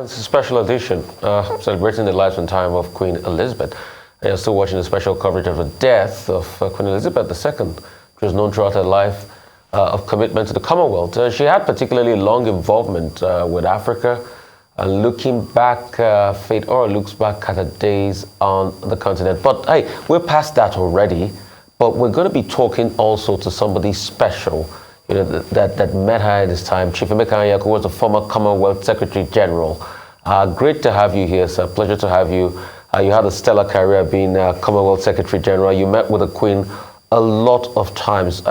It's a special edition celebrating the life and time of Queen Elizabeth. You're still watching the special coverage of the death of Queen Elizabeth II. She was known throughout her life of commitment to the Commonwealth. She had particularly long involvement with Africa. And looking back, Fate Ora looks back at her days on the continent. But hey, we're past that already. But we're going to be talking also to somebody special, that met her at this time. Chief Emeka Anyaoku was the former Commonwealth Secretary General. Great to have you here, sir. Pleasure to have you. You had a stellar career being Commonwealth Secretary General. You met with the Queen a lot of times.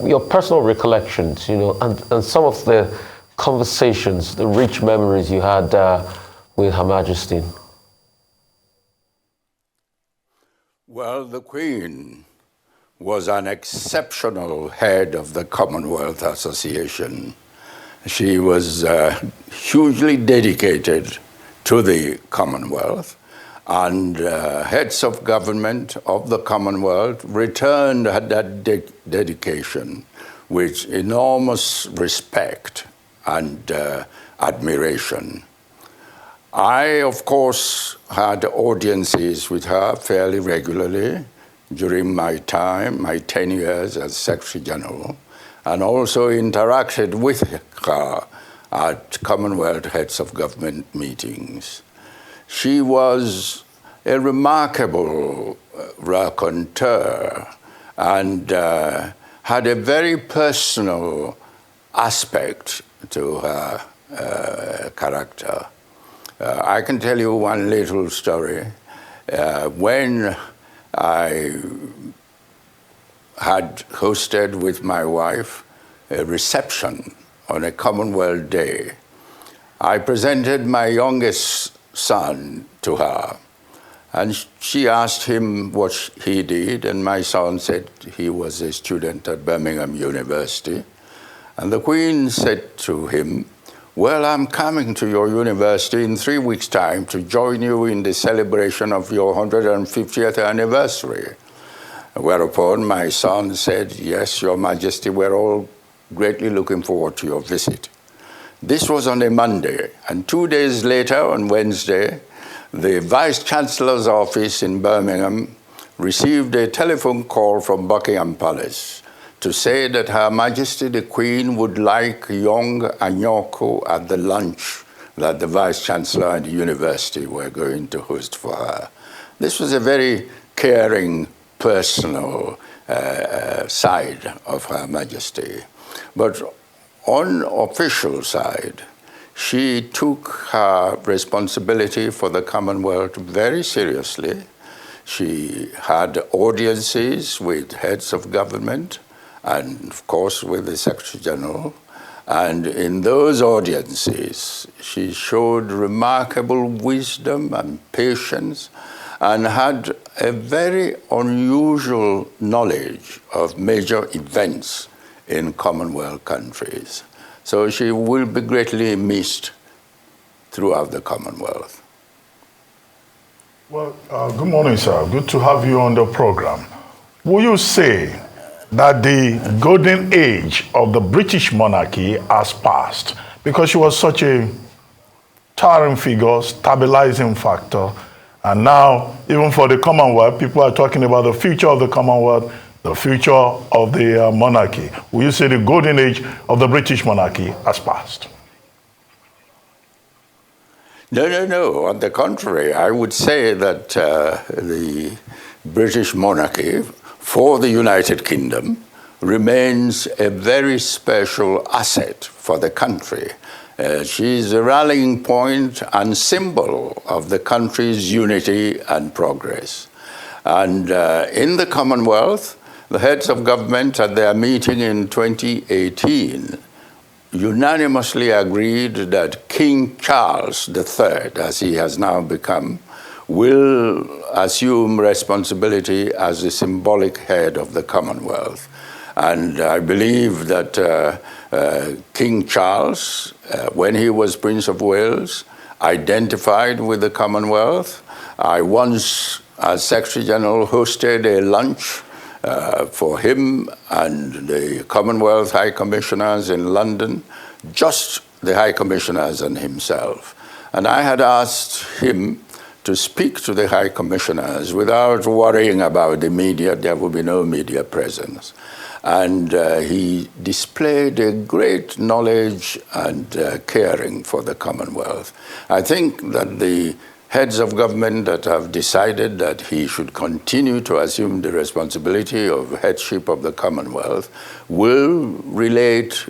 Your personal recollections, and some of the conversations, the rich memories you had with Her Majesty. Well, the Queen was an exceptional head of the Commonwealth Association. She was hugely dedicated to the Commonwealth, and heads of government of the Commonwealth returned that dedication with enormous respect and admiration. I, of course, had audiences with her fairly regularly during my 10 years as Secretary General, and also interacted with her at Commonwealth Heads of Government meetings. She was a remarkable raconteur and had a very personal aspect to her character. I can tell you one little story. When I had hosted with my wife a reception on a Commonwealth Day, I presented my youngest son to her, and she asked him what he did, and my son said he was a student at Birmingham University. And the Queen said to him, "Well, I'm coming to your university in 3 weeks' time to join you in the celebration of your 150th anniversary." Whereupon my son said, "Yes, Your Majesty, we're all greatly looking forward to your visit." This was on a Monday, and 2 days later, on Wednesday, the Vice Chancellor's office in Birmingham received a telephone call from Buckingham Palace to say that Her Majesty the Queen would like young Anyaoku at the lunch that the Vice Chancellor and the university were going to host for her. This was a very caring, personal side of Her Majesty. But on official side, she took her responsibility for the Commonwealth very seriously. She had audiences with heads of government, and of course with the Secretary General. And in those audiences, she showed remarkable wisdom and patience, and had a very unusual knowledge of major events in Commonwealth countries. So she will be greatly missed throughout the Commonwealth. Well, good morning, sir. Good to have you on the program. Will you say that the golden age of the British monarchy has passed? Because she was such a towering figure, stabilizing factor, and now, even for the Commonwealth, people are talking about the future of the Commonwealth, the future of the monarchy. Will you say the golden age of the British monarchy has passed? No. On the contrary, I would say that the British monarchy for the United Kingdom remains a very special asset for the country. She's a rallying point and symbol of the country's unity and progress. And in the Commonwealth, the heads of government at their meeting in 2018 unanimously agreed that King Charles III, as he has now become, will assume responsibility as the symbolic head of the Commonwealth. And I believe that King Charles, when he was Prince of Wales, identified with the Commonwealth. I once, as Secretary General, hosted a lunch for him and the Commonwealth High Commissioners in London, just the High Commissioners and himself. And I had asked him to speak to the High Commissioners without worrying about the media. There would be no media presence. And he displayed a great knowledge and caring for the Commonwealth. I think that the heads of government that have decided that he should continue to assume the responsibility of headship of the Commonwealth will relate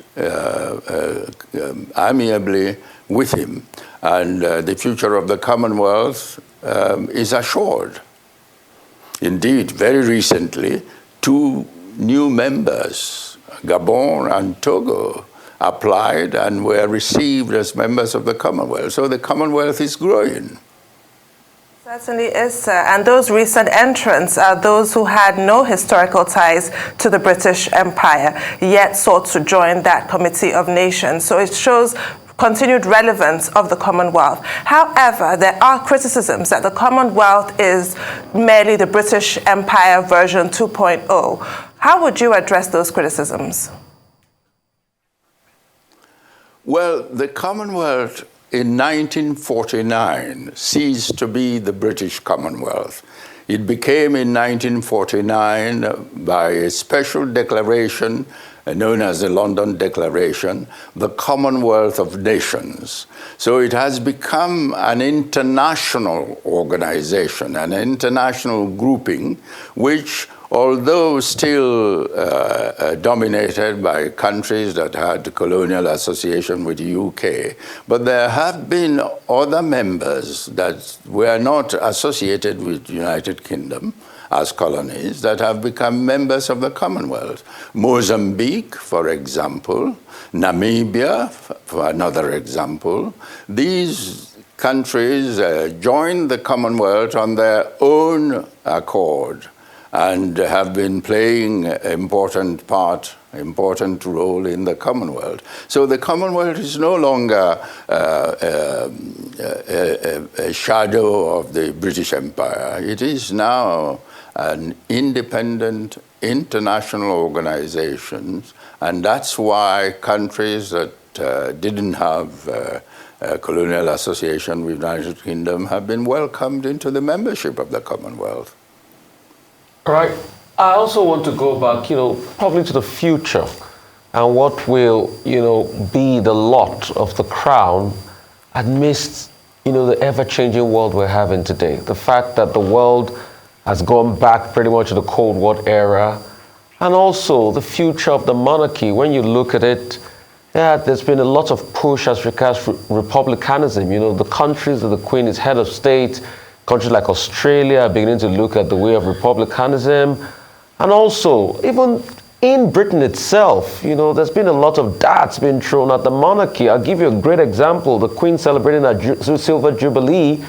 amiably with him. And the future of the Commonwealth is assured. Indeed, very recently, 2 new members, Gabon and Togo, applied and were received as members of the Commonwealth. So the Commonwealth is growing. Certainly is, sir. And those recent entrants are those who had no historical ties to the British Empire, yet sought to join that Committee of Nations. So it shows continued relevance of the Commonwealth. However, there are criticisms that the Commonwealth is merely the British Empire version 2.0. How would you address those criticisms? Well, the Commonwealth in 1949 ceased to be the British Commonwealth. It became in 1949 by a special declaration known as the London Declaration, the Commonwealth of Nations. So it has become an international organization, an international grouping, which, although still dominated by countries that had colonial association with the UK, but there have been other members that were not associated with the United Kingdom as colonies that have become members of the Commonwealth. Mozambique, for example, Namibia, for another example. These countries joined the Commonwealth on their own accord and have been playing an important role in the Commonwealth. So the Commonwealth is no longer a shadow of the British Empire. It is now an independent international organization, and that's why countries that didn't have a colonial association with the United Kingdom have been welcomed into the membership of the Commonwealth. All right. I also want to go back, probably to the future and what will, be the lot of the crown amidst, the ever-changing world we're having today. The fact that the world has gone back pretty much to the Cold War era, and also the future of the monarchy. When you look at it, there's been a lot of push as regards republicanism. The countries that the Queen is head of state, countries like Australia are beginning to look at the way of republicanism. And also, even in Britain itself, there's been a lot of darts being thrown at the monarchy. I'll give you a great example. The Queen celebrating her Silver Jubilee,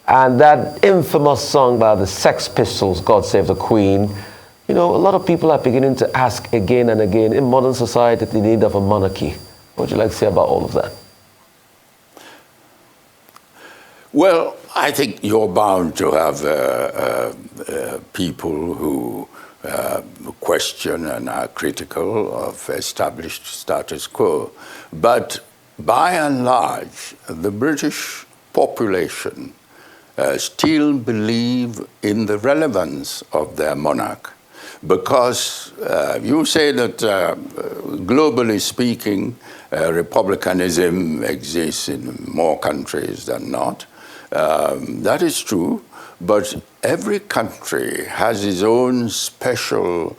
and that infamous song by the Sex Pistols, God Save the Queen. A lot of people are beginning to ask again and again, in modern society, the need of a monarchy. What would you like to say about all of that? Well, I think you're bound to have people who question and are critical of established status quo. But by and large, the British population still believe in the relevance of their monarch. Because you say that globally speaking, republicanism exists in more countries than not. That is true, but every country has its own special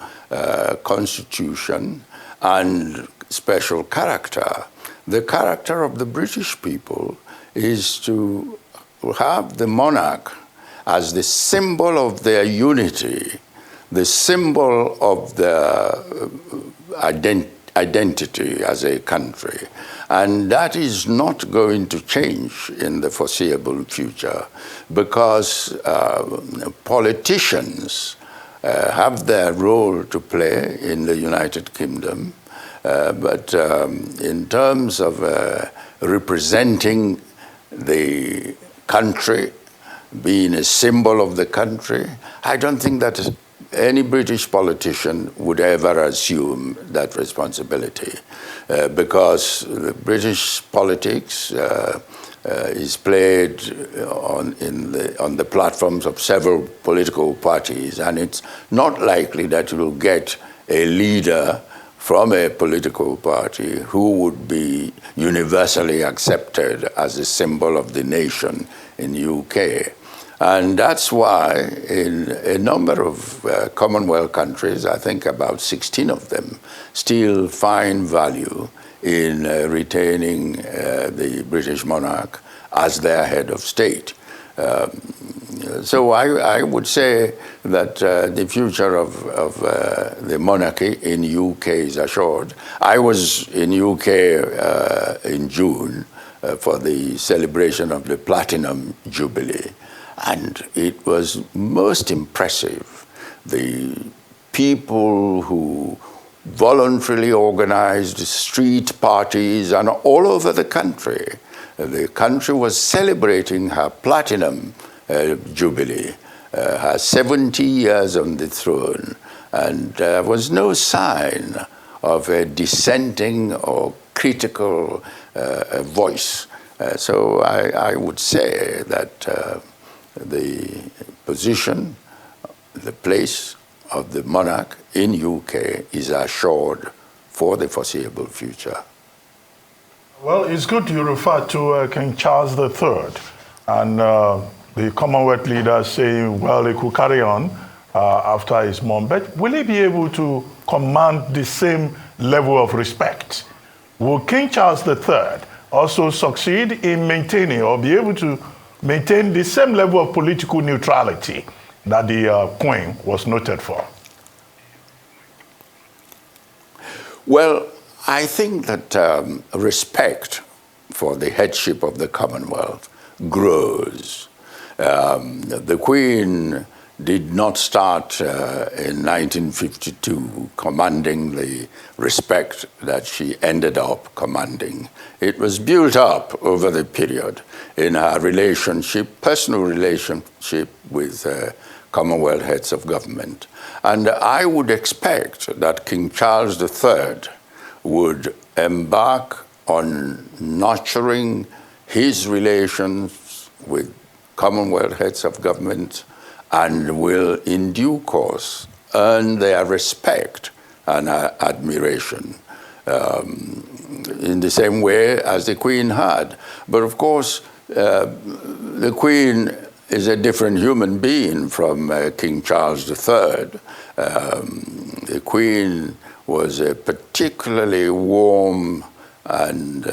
constitution and special character. The character of the British people is to have the monarch as the symbol of their unity, the symbol of their identity as a country. And that is not going to change in the foreseeable future, because politicians have their role to play in the United Kingdom. But in terms of representing the country, being a symbol of the country, I don't think that any British politician would ever assume that responsibility, because the British politics is played on the platforms of several political parties, and it's not likely that you will get a leader from a political party who would be universally accepted as a symbol of the nation in the UK. And that's why in a number of Commonwealth countries, I think about 16 of them, still find value in retaining the British monarch as their head of state. So I would say that the future of the monarchy in UK is assured. I was in UK in June for the celebration of the Platinum Jubilee, and it was most impressive. The people who voluntarily organized street parties and all over the country. The country was celebrating her Platinum Jubilee, her 70 years on the throne, and there was no sign of a dissenting or critical voice. So I would say that the position, the place of the monarch in UK is assured for the foreseeable future. Well, it's good you refer to King Charles III and the Commonwealth leaders saying, well, he could carry on after his mom, but will he be able to command the same level of respect? Will King Charles III also succeed in maintaining or be able to maintain the same level of political neutrality that the Queen was noted for? Well, I think that respect for the headship of the Commonwealth grows. The Queen did not start in 1952 commanding the respect that she ended up commanding. It was built up over the period in her relationship, personal relationship with Commonwealth heads of government. And I would expect that King Charles III would embark on nurturing his relations with Commonwealth heads of government and will in due course earn their respect and admiration in the same way as the Queen had. But of course, the Queen is a different human being from King Charles III. The Queen was a particularly warm and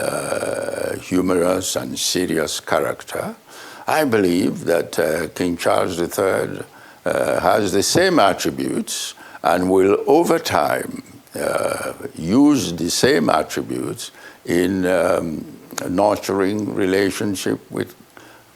humorous and serious character. I believe that King Charles III has the same attributes and will over time use the same attributes in nurturing relationship with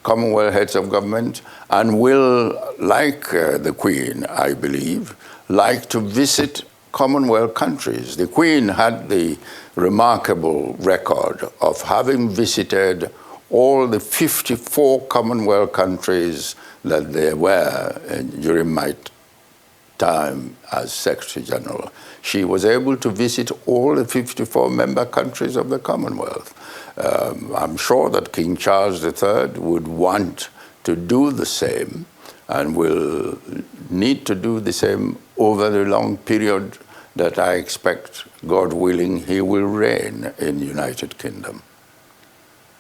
Commonwealth heads of government, and will, like the Queen, I believe, like to visit Commonwealth countries. The Queen had the remarkable record of having visited all the 54 Commonwealth countries that there were during my time as Secretary General. She was able to visit all the 54 member countries of the Commonwealth. I'm sure that King Charles III would want to do the same and will need to do the same over the long period that I expect, God willing, he will reign in the United Kingdom.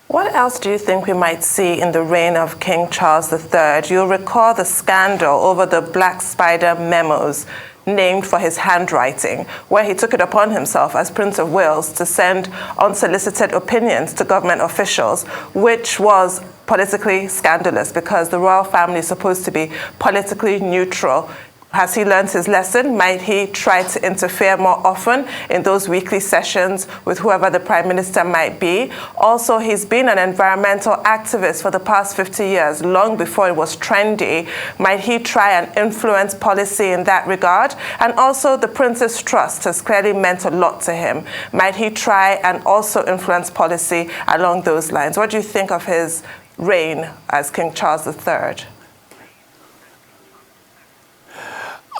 What else do you think we might see in the reign of King Charles III? You'll recall the scandal over the Black Spider memos named for his handwriting, where he took it upon himself as Prince of Wales to send unsolicited opinions to government officials, which was politically scandalous because the royal family is supposed to be politically neutral. Has he learned his lesson? Might he try to interfere more often in those weekly sessions with whoever the Prime Minister might be? Also, he's been an environmental activist for the past 50 years, long before it was trendy. Might he try and influence policy in that regard? And also, the Prince's Trust has clearly meant a lot to him. Might he try and also influence policy along those lines? What do you think of his reign as King Charles III?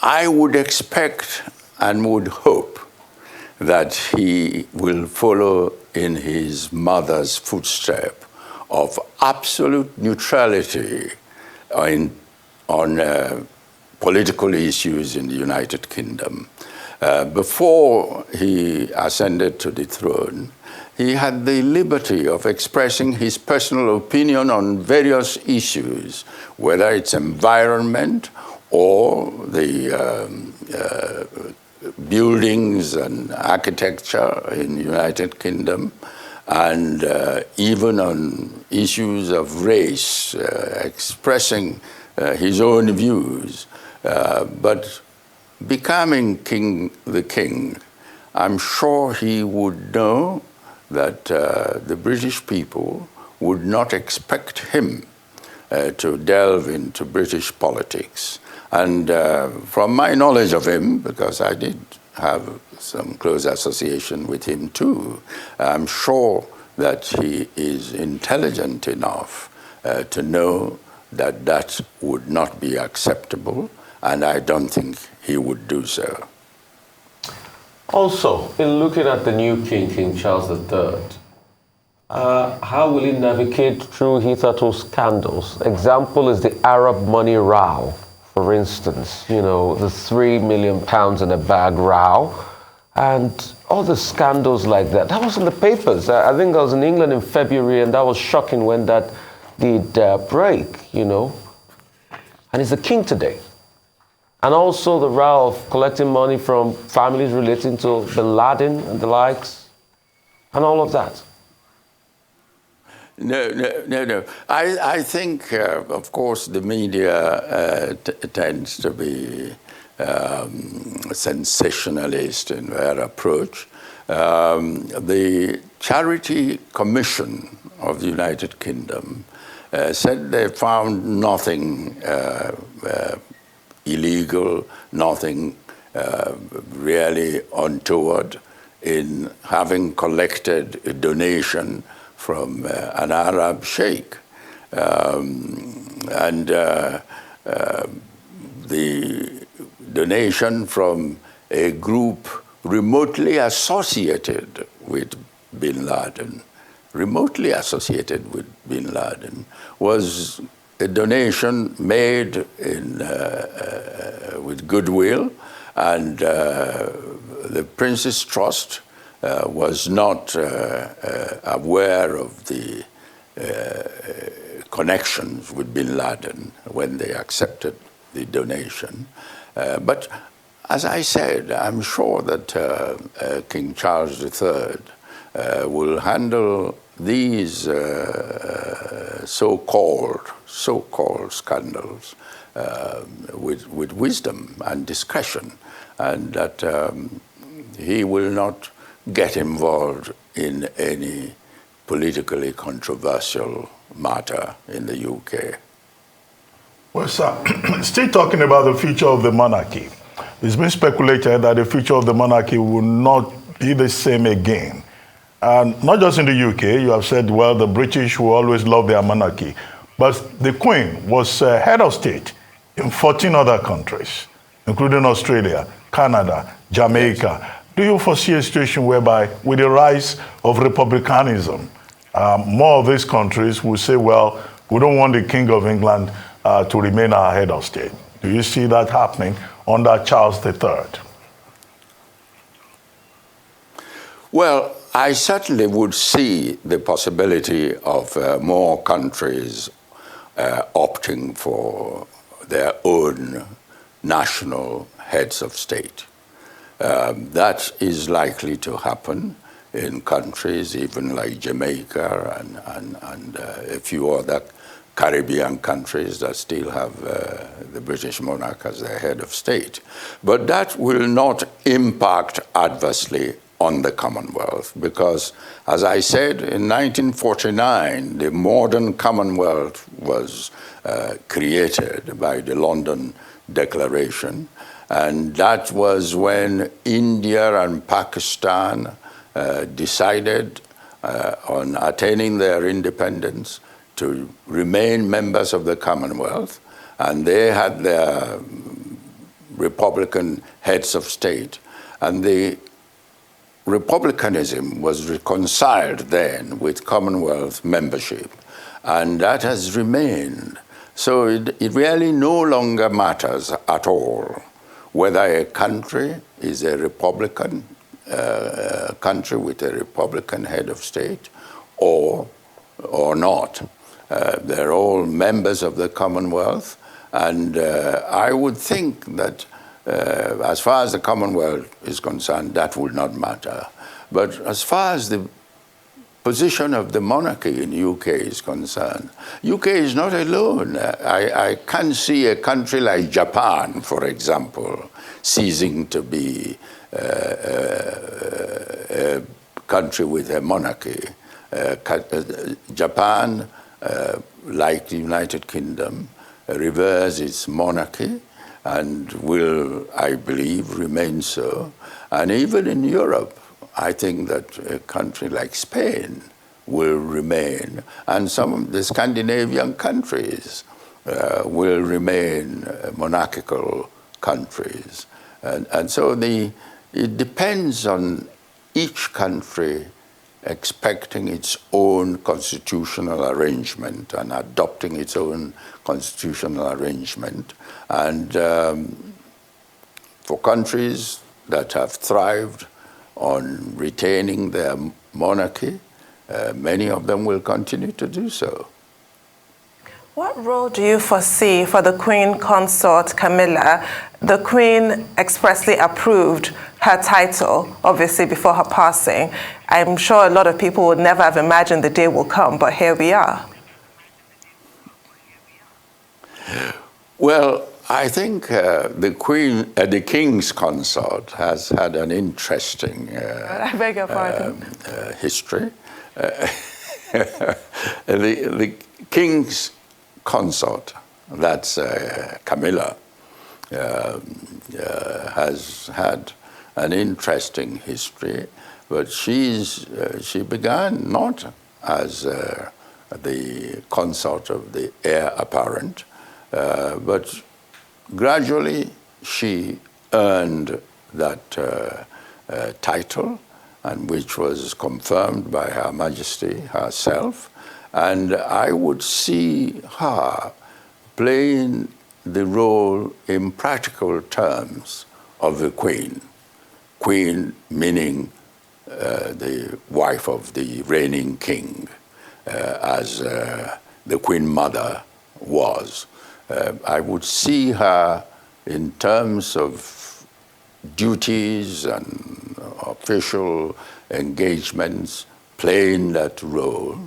I would expect and would hope that he will follow in his mother's footstep of absolute neutrality on political issues in the United Kingdom. Before he ascended to the throne, he had the liberty of expressing his personal opinion on various issues, whether it's environment or the buildings and architecture in the United Kingdom, and even on issues of race, expressing his own views. But becoming the king, I'm sure he would know that the British people would not expect him to delve into British politics. And from my knowledge of him, because I did have some close association with him too, I'm sure that he is intelligent enough to know that that would not be acceptable, and I don't think he would do so. Also, in looking at the new king, King Charles III, how will he navigate through hitherto scandals? Example is the Arab money row, for instance, you know, the £3 million in a bag row, and all the scandals like that. That was in the papers. I think I was in England in February, and that was shocking when that did break, you know. And he's the king today. And also the row of collecting money from families relating to bin Laden and the likes, and all of that. No. I think, of course, the media tends to be sensationalist in their approach. The Charity Commission of the United Kingdom said they found nothing illegal, nothing really untoward in having collected a donation from an Arab sheikh. The donation from a group remotely associated with bin Laden, was a donation made with goodwill, and the Prince's Trust was not aware of the connections with bin Laden when they accepted the donation. But as I said, I'm sure that King Charles III will handle these so-called scandals with wisdom and discretion, and that he will not get involved in any politically controversial matter in the UK. Well, sir, still talking about the future of the monarchy, it's been speculated that the future of the monarchy will not be the same again. And not just in the UK, you have said, well, the British will always love their monarchy, but the Queen was head of state in 14 other countries, including Australia, Canada, Jamaica. Yes. Do you foresee a situation whereby, with the rise of republicanism, more of these countries will say, well, we don't want the King of England to remain our head of state? Do you see that happening under Charles III? Well, I certainly would see the possibility of more countries opting for their own national heads of state. That is likely to happen in countries even like Jamaica and a few other Caribbean countries that still have the British monarch as their head of state. But that will not impact adversely on the Commonwealth, because, as I said, in 1949, the modern Commonwealth was created by the London Declaration, and that was when India and Pakistan decided on attaining their independence to remain members of the Commonwealth, and they had their Republican heads of state, and the Republicanism was reconciled then with Commonwealth membership. and that has remained. So it really no longer matters at all whether a country is a Republican country with a Republican head of state or not. They're all members of the Commonwealth, and I would think that as far as the Commonwealth is concerned, that would not matter. But as far as the position of the monarchy in UK is concerned, UK is not alone. I can see a country like Japan, for example, ceasing to be a country with a monarchy. Japan, like the United Kingdom, reveres its monarchy and will, I believe, remain so. And even in Europe, I think that a country like Spain will remain, and some of the Scandinavian countries will remain monarchical countries. And so it depends on each country expecting its own constitutional arrangement and adopting its own constitutional arrangement. And for countries that have thrived on retaining their monarchy, many of them will continue to do so. What role do you foresee for the Queen Consort Camilla? The Queen expressly approved her title, obviously, before her passing. I'm sure a lot of people would never have imagined the day will come, but here we are. Well, I think the King's Consort has had an interesting I beg your pardon. history. The King's Consort, that's Camilla, has had an interesting history, but she began not as the consort of the heir apparent, but gradually she earned that title, and which was confirmed by Her Majesty herself. And I would see her playing the role in practical terms of the Queen. Queen meaning the wife of the reigning king, as the Queen Mother was. I would see her in terms of duties and official engagements playing that role,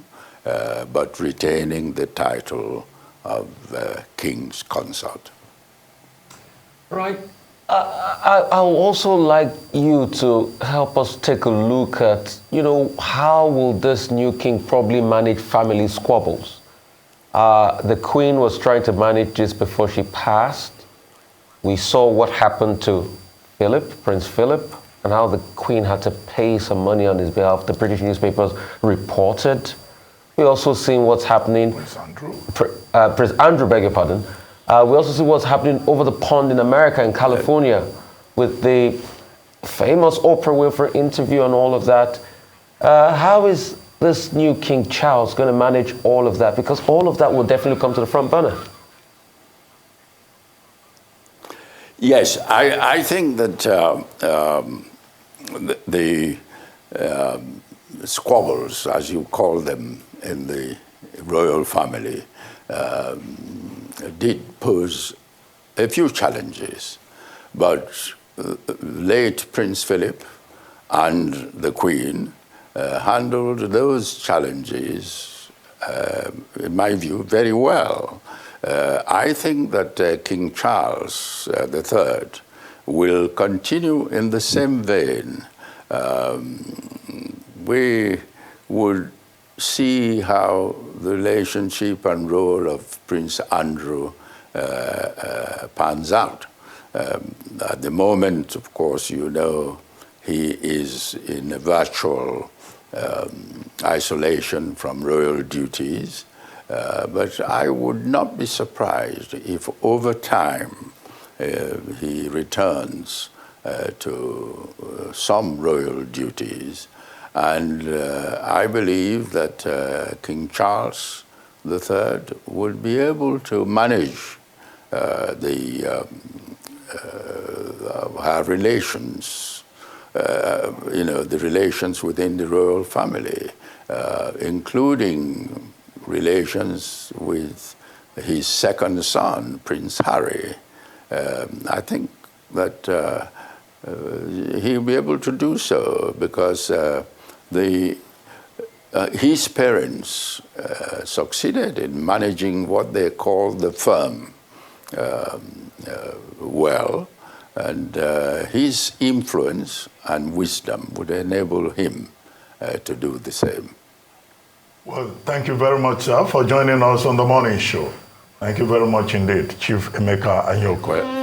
but retaining the title of King's Consort. Right. I would also like you to help us take a look at, how will this new king probably manage family squabbles? The Queen was trying to manage this before she passed. We saw what happened to Prince Philip, and how the Queen had to pay some money on his behalf. The British newspapers reported. We also seen what's happening. Prince Andrew. Prince Andrew, beg your pardon. We also see what's happening over the pond in America, in California, with the famous Oprah Winfrey interview and all of that. How is this new King Charles going to manage all of that? Because all of that will definitely come to the front burner. Yes, I think that the squabbles, as you call them, in the royal family did pose a few challenges. But late Prince Philip and the Queen handled those challenges, in my view, very well. I think that King Charles III will continue in the same vein. We would see how the relationship and role of Prince Andrew pans out. At the moment, of course, he is in a virtual isolation from royal duties. But I would not be surprised if over time he returns to some royal duties. And I believe that King Charles III would be able to manage her relations, the relations within the royal family, including relations with his second son, Prince Harry. I think that he'll be able to do so because his parents succeeded in managing what they call the firm well, and his influence and wisdom would enable him to do the same. Well, thank you very much, sir, for joining us on the morning show. Thank you very much indeed, Chief Emeka Anyaoku. Well,